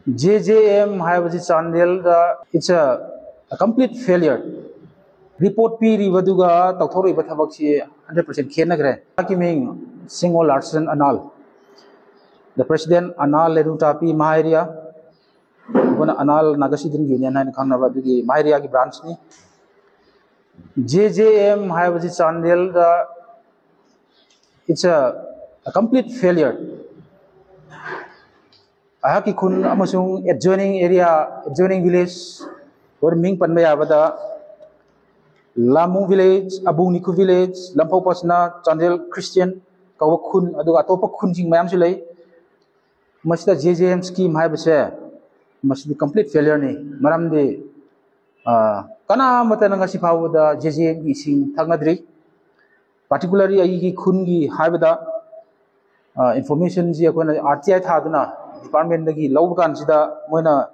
JJM हाइबजी Chandel it's a complete failure. Report P rivaduga tauthori bathabakchi 100% khenagre. Hakiming Singo Larson Anal. The President Anal Lerutapi Maharia. Guna Anal Nagasidin Union and Kanavadugi Maharia ki branch ni. JJM हाइबजी Chandel it's a complete failure. Ahaki kun amasung adjoining area, adjoining village, or Ming Panmayabada, Lamu village, Abu Niku village, Lampau Pasna, Chandel Christian, Kawakun, Adu Atopa Kunjing Mayamsule, must the JJM scheme have a share, must be complete failure. Madam de Kana Matanangasipa, the JJM is in Tangadri, particularly Aiki Kungi Habada information RTI Hadana. Department की love कान सिदा Moina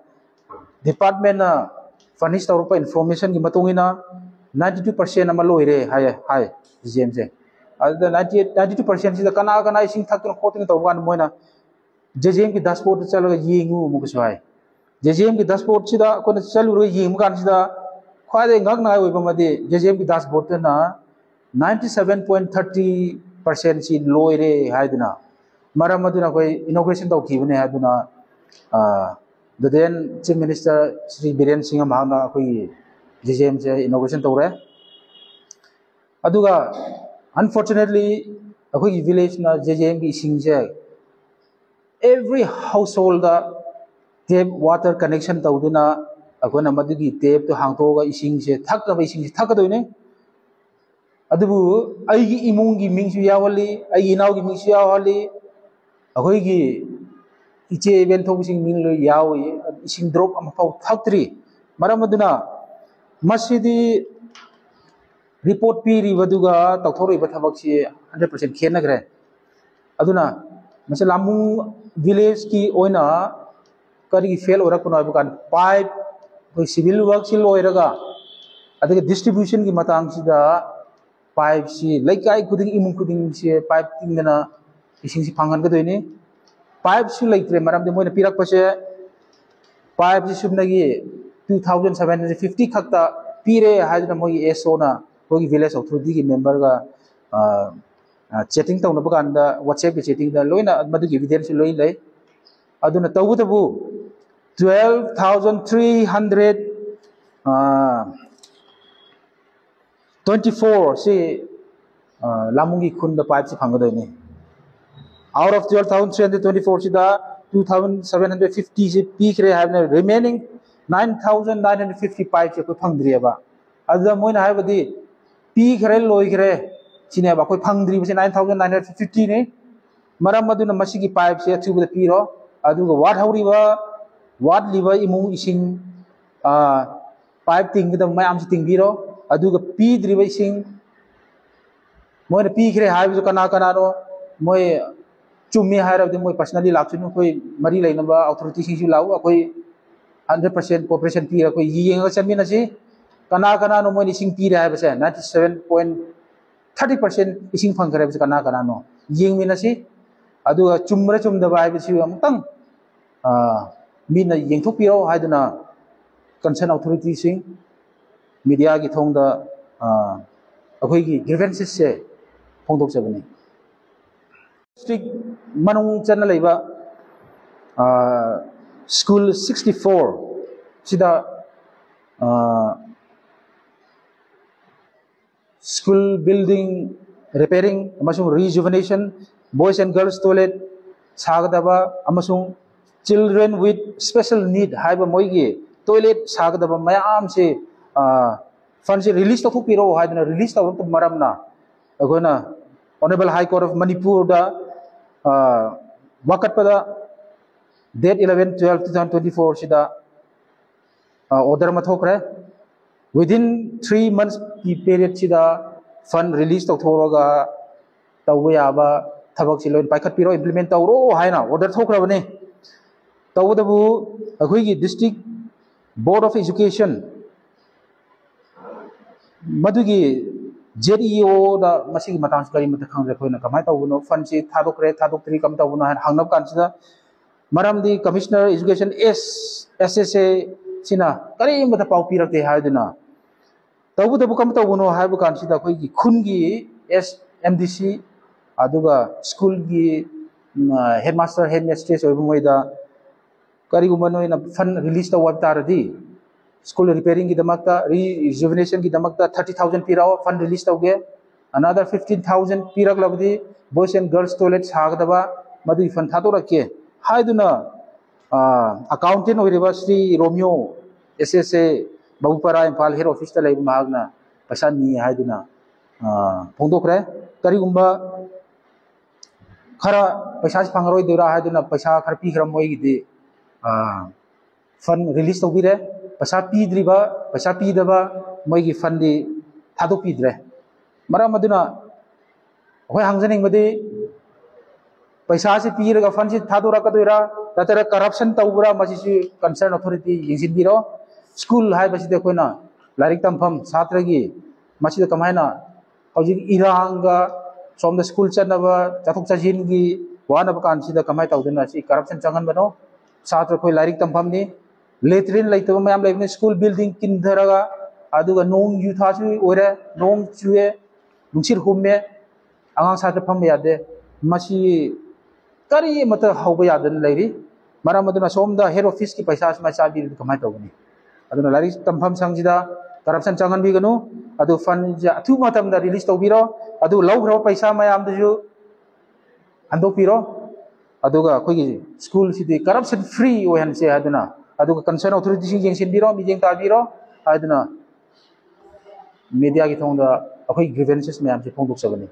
department ना furnish तौर पर information की मतोंगी ना 92% अमल लोइरे हाय JM से other 92% सिदा कना इसिंग थक तो खोटिंग तौर कान मोइना JM की dashboard चलो येंगु मुकसवाई JM की dashboard सिदा कोने चलो रो येंगु कान सिदा ख्वादे गग ना हुई बमदे JM की dashboard ते ना 97.30% सी लोइरे हाय दुना Maram maduna koi inauguration tau kibune aduna the then Chief Minister Sri Biren Singh Mahana koi JJM se inauguration tau re aduga unfortunately akoi village na JJM ki sing se every household da tap water connection tau dina akoi na madugi tap to hangto ga ising se thak ka ising se thak ka doine adubu ai gi imung gi ming su yawali ai inaw gi ming su yawali अखोई इचे event थोंसिंग मिल लो याव इसिंग drop अमफाव थक्त्री मरम अदुना मसिदी report P रिवदुगा तौथोर इबा थबकसी 100% खेनगरे अदुना मसे लामुंग village की ओइना करी fail ओरकनो अबकान pipe कोई civil work सि लोइरगा अदगे distribution की मतांग सिदा पाइप सि लैकाई खुदिंग इमुंग खुदिंग सि पाइप तिंगना इसिंग सि फांगन गदोइने पाइप सु लैत्रे मरम दे मोइना पिरक पसे पाइप सि सुबनगी 2750 खक्ता पीरे हाजना मोइ एसओ ना कोई विलेज अथॉरिटी की मेंबर का चैटिंग तौन बगांदा WhatsApp की चैटिंग दा लोइना मदुगी एविडेंस लोइन लै अदुना तौबुतबु 12324 से लामुंगी खुंदा पाइप से फांगदोइने out of 12,324 sida 2,750 se peak re have remaining 9,955 se ko phangdri ba adha moina ha badi peak re loi gre sine ba ko phangdri se 9,950 ne maram maduna masigi pipe se thu ba piro aduga wat hauri ba wat liba imung ising pipe ting da mai am ting biro aduga pi driba ising moina peak re ha bi kana kana ro moi चुम्मी हायर मोई personally लाचुन कोई मरी लेनबा authority Singh लाउ अकोई 100% cooperation पीर कोई Young चमीनसी कना कना नो मोई इसिंग पीर हायबसे 97.30% इसिंग फंगरेबसे कना कना नो येंग मिनसी अदुगा चुम्मरा चुमदबा हायबसी अमतंग मीना येंगथोपिरो हायदना कंसर्न अथॉरिटी सिंह मीडिया की थोंगदा अखोई की ग्रीवेंसेस से फोंदोकजबनी District Manung Channel Laiba School 64 Sida school building repairing amasung rejuvenation boys and girls toilet sagadaba amasung children with special need haiba moigi toilet sagadaba mayam se fund se release to piro haidna release to maramna agona Honorable High Court of Manipur da wakat pada date 11/12/2024 sida order mathokre within 3 months ki period sida fund release tawthoroga tawya ba thabak siloi paikhat piro implement tawro haina order thokra bane tawdabu akhoi gi district board of education madugi JDO da masih matang sekali mata khang rekoi na kamai tau no fan si thadok re thadok tri kam tau no hangnap kan sida मरमदी commissioner education SSA सिना करी मत पाउ पीरते हाइदना तबु तबु कम तबुनो हाइबु कानसिदा अखोई खुनगी MDC अदुगा स्कूल की हेडमास्टर हेडमिस्ट्रेस ओइबु मोइदा करीगुम्बा नोइना फंड रिलीज तव तारदी स्कूल रिपेयरिंग की दमकता रिजुवेनेशन की दमकता 30,000 पीराओ फंड रिलीज तवगे अनदर 15,000 पीरक लबदी बॉयज एंड गर्ल्स टॉयलेट सागदबा मदुई फंड थादोरके हाइदुना अकाउंटेंट ओइरेबा श्री रोमियो SSA बहुपरा इम्फाल हेड ऑफिस ता लेबु मागना पैसा नी हाइदुना फोंदोखरे करीगुम्बा खरा पैसा फंगरोय देरा हाइदुना पैसा खर पीखरम मोइगिदि फंड रिलीज तौबिरे पैसा पीद्रिबा पैसा पीदबा मोइगी फंडी थादो पीद्रे मरम अदुना होय हांगजनिंग बदि पैसा से पीरगा फंड से थादोरकदोइरा नतरा करप्शन तौबरा मसिसु कंसर्न अथॉरिटी यिंजिनबिरो स्कूल हाय बसिदे कोइना लाइरिक तमफम छात्र की मसिदे कमायना हौजिक इरांगा सोमदा स्कूल चनबा चथुक चजिन की वानब कानसिदा कमाय तौदना सि करप्शन चंगन बनो छात्र कोइ लाइरिक तमफमनी लेट्रिन लेतब मयाम लेबने स्कूल बिल्डिंग किंधरगा अदुगा नोंग युथासु ओरे नोंग चुए नुंसिर हुमे आंगां छात्र फम यादे मसि करी मत हौबा यादन लेरी मरम अदुना सोमदा हेड ऑफिस की पैसा समा चाबी कमाय तौगनी अदुना लाइरिक तमफम संजिदा करप्शन चंगन बिगनु अदु फंड जा अथु मतमदा रिलीज तौबिरो अदु लौग्रो पैसा मयाम दजु अंदो पिरो अदुगा अखोगी स्कूल सिदि करप्शन फ्री ओहनसे हादुना अदुगा कंसर्न अथॉरिटी सिंग येंसिनबिरो मिजेंग ताबिरो हादुना मीडिया की थोंदा अखोई ग्रीवेंसेस मयाम से फोंदोक सबनी।